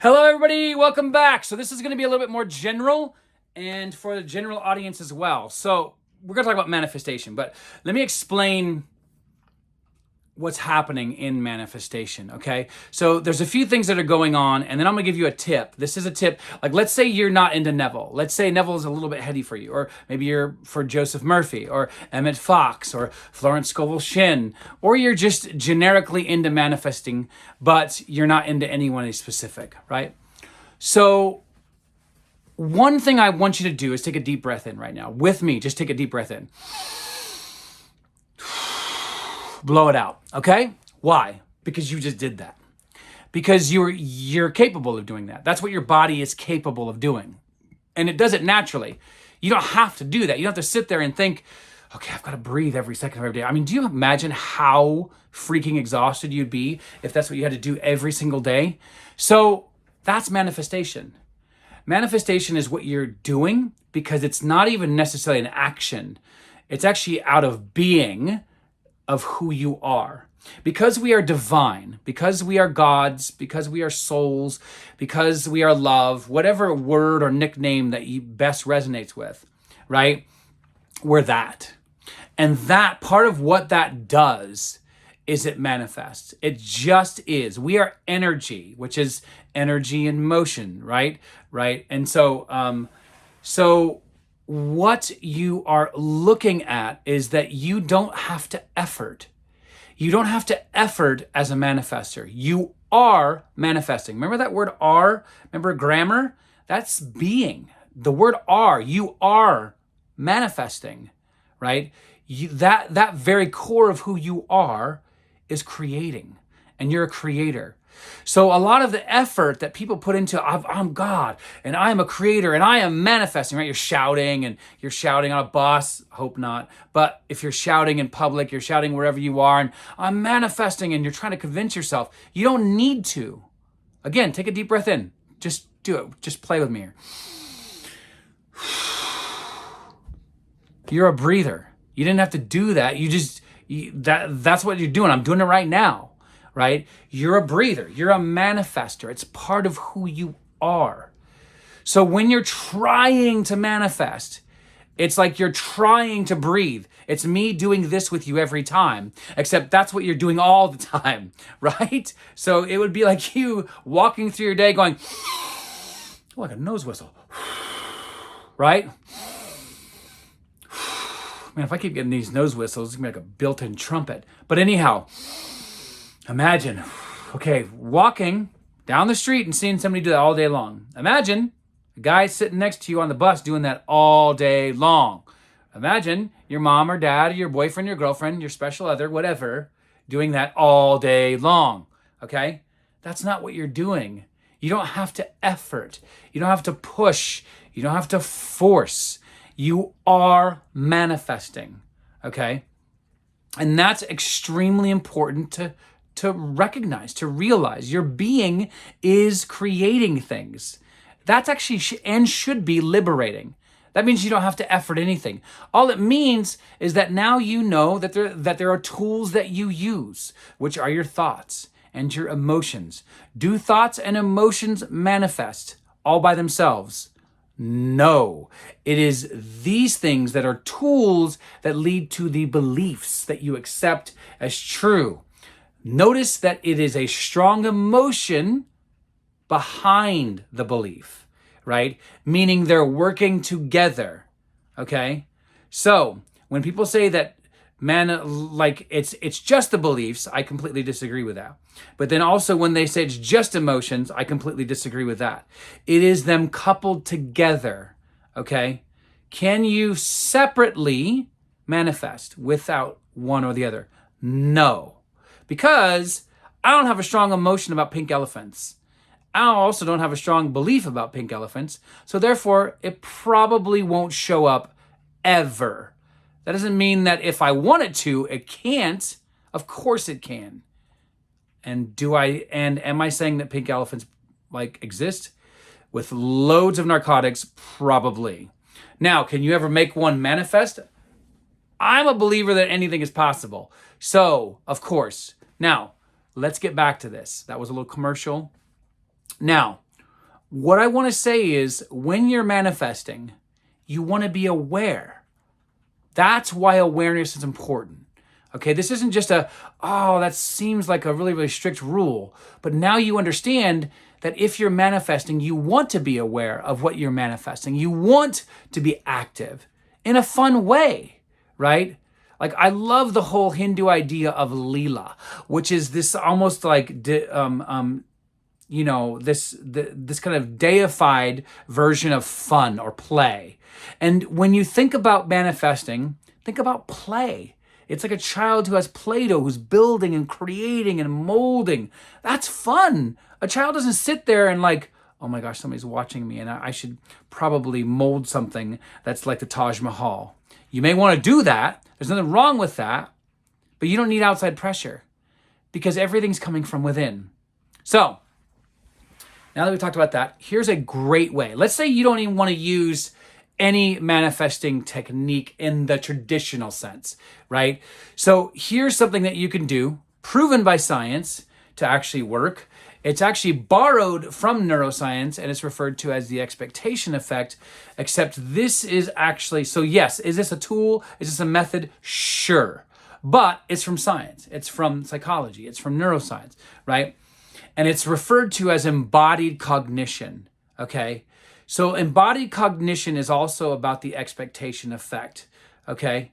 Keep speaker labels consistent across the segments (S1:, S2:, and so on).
S1: Hello, everybody. Welcome back. So this is going to be a little bit more general and for the general audience as well. So we're going to talk about manifestation, but let me explain what's happening in manifestation, okay? So there's a few things that are going on, and then I'm gonna give you a tip. This is a tip. Like, let's say you're not into Neville. Let's say Neville is a little bit heady for you, or maybe you're for Joseph Murphy, or Emmett Fox, or Florence Scovel Shinn, or you're just generically into manifesting, but you're not into anyone specific, right? So one thing I want you to do is take a deep breath in right now. With me, just take a deep breath in. Blow it out, okay? Why? Because you just did that. Because you're capable of doing that. That's what your body is capable of doing. And it does it naturally. You don't have to do that. You don't have to sit there and think, okay, I've got to breathe every second of every day. I mean, do you imagine how freaking exhausted you'd be if that's what you had to do every single day? So that's manifestation. Manifestation is what you're doing because it's not even necessarily an action. It's actually out of being of who you are. Because we are divine, because we are gods, because we are souls, because we are love, whatever word or nickname that you best resonates with, right? We're that. And that part of what that does is it manifests. It just is. We are energy, which is energy in motion, right? Right. And so what you are looking at is that you don't have to effort. You don't have to effort as a manifester. You are manifesting. Remember that word are? Remember grammar? That's being. The word are, you are manifesting, right? That very core of who you are is creating, and you're a creator. So a lot of the effort that people put into, I'm God, and I am a creator, and I am manifesting, right? You're shouting on a bus, hope not. But if you're shouting in public, you're shouting wherever you are, and I'm manifesting, and you're trying to convince yourself. You don't need to. Again, take a deep breath in. Just do it. Just play with me here. You're a breather. You didn't have to do that. That's what you're doing. I'm doing it right now. Right? You're a breather. You're a manifester. It's part of who you are. So when you're trying to manifest, it's like you're trying to breathe. It's me doing this with you every time, except that's what you're doing all the time, right? So it would be like you walking through your day going, like a nose whistle, right? Man, if I keep getting these nose whistles, it's gonna be like a built-in trumpet. But anyhow, imagine, okay, walking down the street and seeing somebody do that all day long. Imagine a guy sitting next to you on the bus doing that all day long. Imagine your mom or dad or your boyfriend, your girlfriend, your special other, whatever, doing that all day long, okay? That's not what you're doing. You don't have to effort. You don't have to push. You don't have to force. You are manifesting, okay? And that's extremely important to recognize, to realize. Your being is creating things. That's actually and should be liberating. That means you don't have to effort anything. All it means is that now you know that there are tools that you use, which are your thoughts and your emotions. Do thoughts and emotions manifest all by themselves? No. It is these things that are tools that lead to the beliefs that you accept as true. Notice that it is a strong emotion behind the belief, right? Meaning they're working together, okay? So when people say that, it's just the beliefs, I completely disagree with that. But then also when they say it's just emotions, I completely disagree with that. It is them coupled together, okay? Can you separately manifest without one or the other? No. Because I don't have a strong emotion about pink elephants. I also don't have a strong belief about pink elephants. So therefore, it probably won't show up ever. That doesn't mean that if I want it to, it can't. Of course it can. And am I saying that pink elephants exist? With loads of narcotics, probably. Now, can you ever make one manifest? I'm a believer that anything is possible. So, of course. Now, let's get back to this. That was a little commercial. Now, what I want to say is when you're manifesting, you want to be aware. That's why awareness is important. Okay, this isn't just oh, that seems like a really, really strict rule. But now you understand that if you're manifesting, you want to be aware of what you're manifesting. You want to be active in a fun way, right? Like, I love the whole Hindu idea of Leela, which is this almost like, this kind of deified version of fun or play. And when you think about manifesting, think about play. It's like a child who has Play-Doh, who's building and creating and molding. That's fun. A child doesn't sit there and like, oh my gosh, somebody's watching me and I should probably mold something that's like the Taj Mahal. You may want to do that. There's nothing wrong with that, but you don't need outside pressure because everything's coming from within. So now that we've talked about that, here's a great way. Let's say you don't even want to use any manifesting technique in the traditional sense, right? So here's something that you can do, proven by science to actually work. It's actually borrowed from neuroscience and it's referred to as the expectation effect, except this is actually, so yes, is this a tool? Is this a method? Sure. But it's from science. It's from psychology. It's from neuroscience, right? And it's referred to as embodied cognition, okay? So embodied cognition is also about the expectation effect, okay?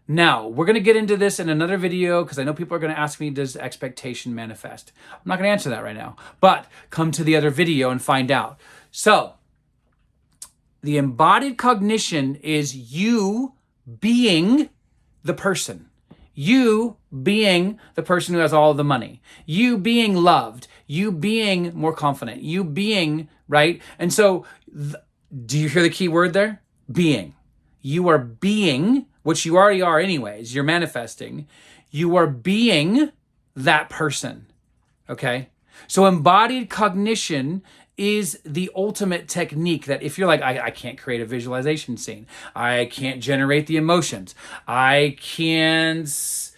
S1: Now, we're going to get into this in another video because I know people are going to ask me, does expectation manifest? I'm not going to answer that right now, but come to the other video and find out. So, the embodied cognition is you being the person. You being the person who has all the money. You being loved. You being more confident. You being, right? And so, do you hear the key word there? Being. You are being, which you already are anyways. You're manifesting. You are being that person. Okay? So embodied cognition is the ultimate technique that if you're like, I can't create a visualization scene. I can't generate the emotions. I can't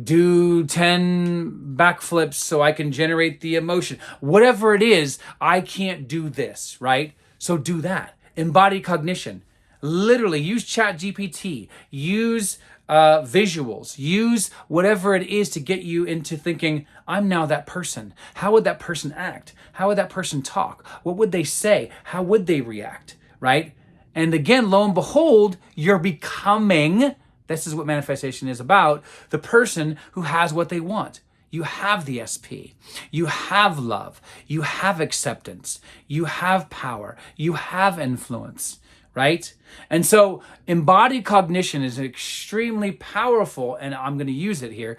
S1: do 10 backflips so I can generate the emotion. Whatever it is, I can't do this, right? So do that. Embodied cognition. Literally use ChatGPT, use visuals, use whatever it is to get you into thinking, I'm now that person. How would that person act? How would that person talk? What would they say? How would they react, right? And again, lo and behold, you're becoming, this is what manifestation is about, the person who has what they want. You have the SP. You have love. You have acceptance. You have power. You have influence, right? And so embodied cognition is an extremely powerful, and I'm going to use it here,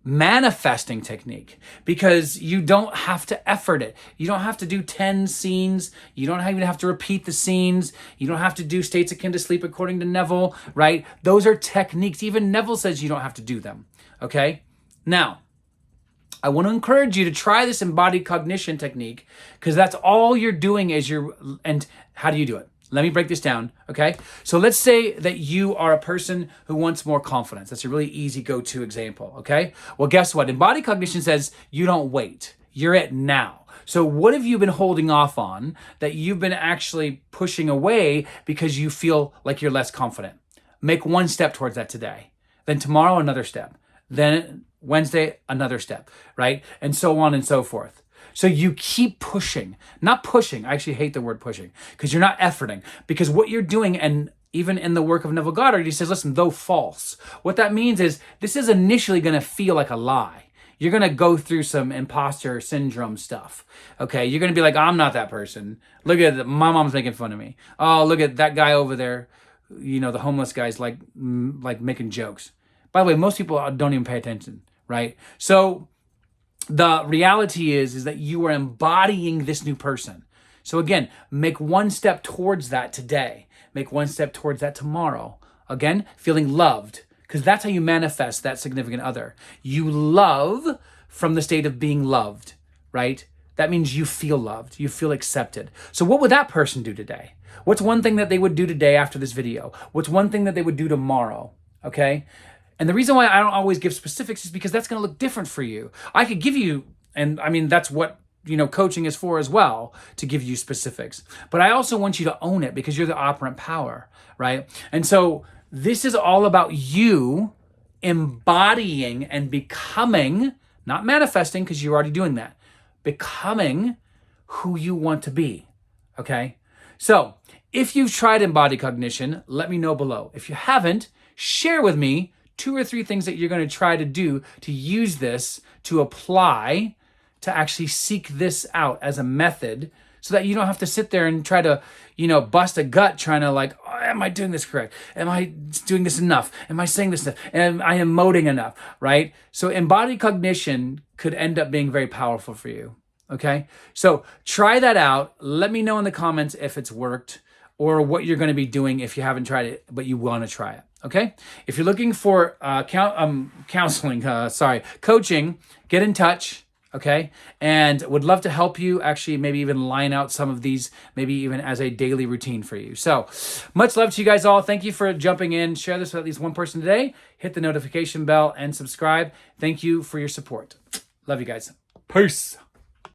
S1: manifesting technique because you don't have to effort it. You don't have to do 10 scenes. You don't even have to repeat the scenes. You don't have to do states akin to sleep according to Neville, right? Those are techniques. Even Neville says you don't have to do them, okay? Now, I want to encourage you to try this embodied cognition technique because that's all you're doing is and how do you do it? Let me break this down, okay? So let's say that you are a person who wants more confidence. That's a really easy go-to example, okay? Well, guess what? Embodied cognition says you don't wait. You're at now. So what have you been holding off on that you've been actually pushing away because you feel like you're less confident? Make one step towards that today. Then tomorrow, another step. Then Wednesday, another step, right? And so on and so forth. So you keep pushing, not pushing. I actually hate the word pushing because you're not efforting because what you're doing, and even in the work of Neville Goddard, he says, listen, though false, what that means is this is initially going to feel like a lie. You're going to go through some imposter syndrome stuff. Okay. You're going to be like, I'm not that person. Look at my mom's making fun of me. Oh, look at that guy over there. You know, the homeless guy's like making jokes. By the way, most people don't even pay attention, right? So the reality is that you are embodying this new person. So again, make one step towards that today. Make one step towards that tomorrow. Again, feeling loved, because that's how you manifest that significant other. You love from the state of being loved, right? That means you feel loved, you feel accepted. So what would that person do today? What's one thing that they would do today after this video? What's one thing that they would do tomorrow? Okay? And the reason why I don't always give specifics is because that's going to look different for you. I could give you, and I mean, that's what coaching is for as well, to give you specifics. But I also want you to own it because you're the operant power, right? And so this is all about you embodying and becoming, not manifesting because you're already doing that, becoming who you want to be, okay? So if you've tried embodied cognition, let me know below. If you haven't, share with me 2 or 3 things that you're going to try to do to use this, to apply, to actually seek this out as a method so that you don't have to sit there and try to, bust a gut trying to oh, am I doing this correct? Am I doing this enough? Am I saying this enough? Am I emoting enough, right? So embodied cognition could end up being very powerful for you, okay? So try that out. Let me know in the comments if it's worked or what you're going to be doing if you haven't tried it, but you want to try it, okay? If you're looking for coaching, get in touch. Okay, and would love to help you actually maybe even line out some of these, maybe even as a daily routine for you. So much love to you guys all. Thank you for jumping in. Share this with at least one person today. Hit the notification bell and subscribe. Thank you for your support. Love you guys. Peace.